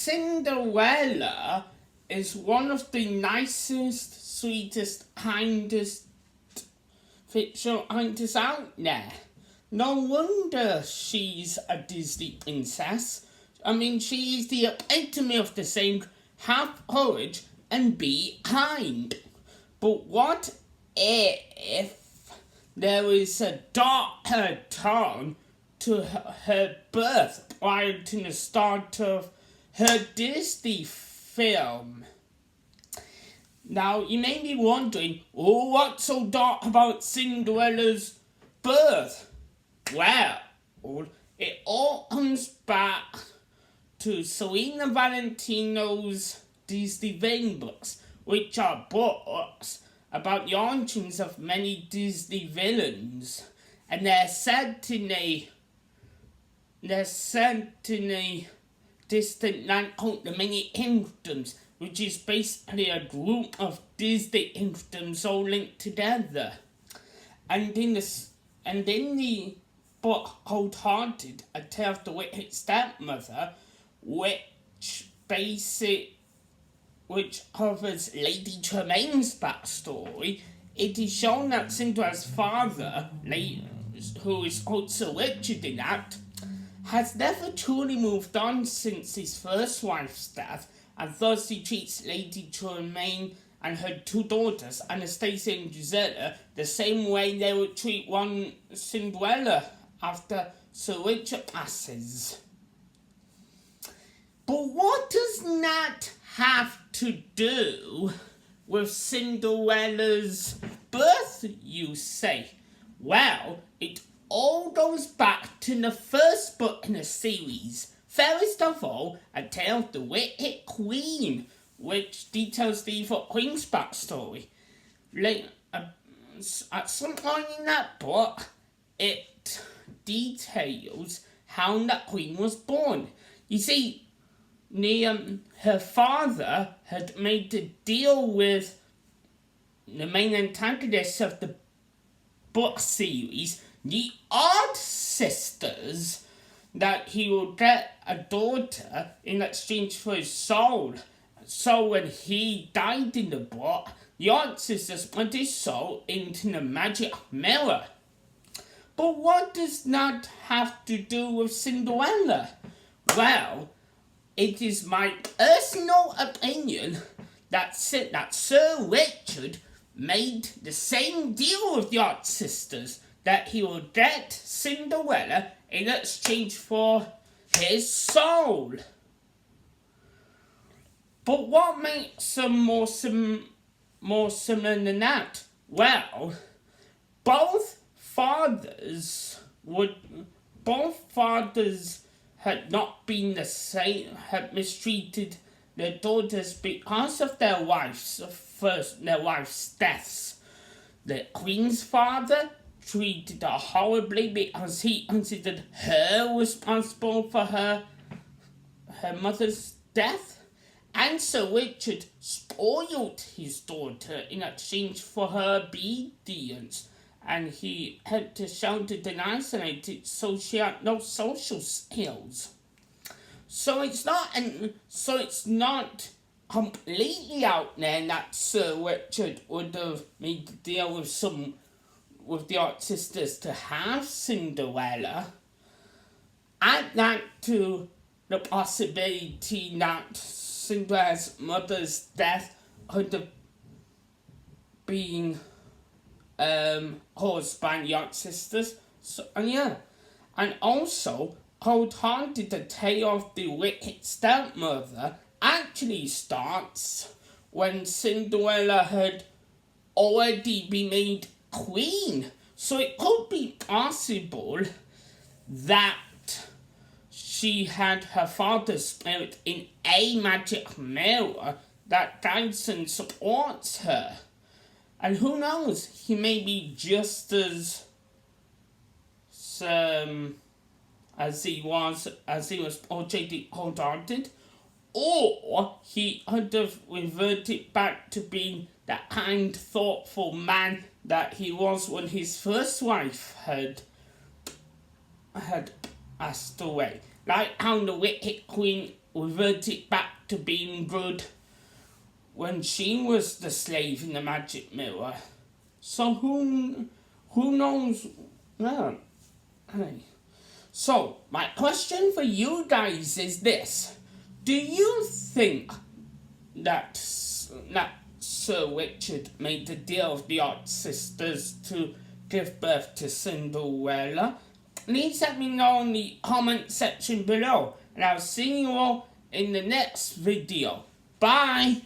Cinderella is one of the nicest, sweetest, kindest fictional actors out there. No wonder she's a Disney princess. I mean, she is the epitome of the saying, have courage and be kind. But what if there is a darker tone to her birth prior to the start of her Disney film? Now, you may be wondering, what's so dark about Cinderella's birth? Well, it all comes back to Serena Valentino's Disney villain books, which are books about the origins of many Disney villains, and they're set in a distant land called the Many Kingdoms, which is basically a group of Disney kingdoms all linked together. And in the book Cold-Hearted, A Tale of the Wicked Stepmother, which covers Lady Tremain's backstory, it is shown that Cinderella's father, who is also Richard in that, has never truly moved on since his first wife's death, and thus he treats Lady Tremaine and her two daughters, Anastasia and Gisela, the same way they would treat one Cinderella after Sir Richard passes. But what does that have to do with Cinderella's birth, you say? Well, it all goes back to the first book in the series, fairest of all, A Tale of the Wicked Queen, which details the evil queen's backstory. At some point in that book, it details how the queen was born. You see, her father had made a deal with the main antagonist of the book series, the Odd Sisters, that he would get a daughter in exchange for his soul. So when he died in the book, the Odd Sisters put his soul into the magic mirror. But what does that have to do with Cinderella? Well, it is my personal opinion that Sir Richard made the same deal with the Odd Sisters, that he would get Cinderella in exchange for his soul. But what makes them more similar than that? Well, both fathers had not been the same, had mistreated their daughters because of their wives' deaths. The queen's father treated her horribly because he considered her responsible for her mother's death, and Sir Richard spoiled his daughter in exchange for her obedience, and he had to shelter and isolate it so she had no social skills. So it's not completely out there that Sir Richard would have made a deal with the Odd Sisters to have Cinderella. Add that to the possibility that Cinderella's mother's death could have been caused by the Odd Sisters. And also, Cold-Hearted, A Tale of the Wicked Stepmother actually starts when Cinderella had already been made queen. So it could be possible that she had her father's spirit in a magic mirror that guides and supports her. And who knows, he may be just as he was portrayed in Cold-Hearted, or he could have reverted back to being the kind, thoughtful man that he was when his first wife had passed away. Like how the Wicked Queen reverted back to being good when she was the slave in the magic mirror. So who knows? Yeah. Hey. So my question for you guys is this: do you think that Sir Richard made the deal with the Odd Sisters to give birth to Cinderella? Please let me know in the comment section below, and I'll see you all in the next video. Bye!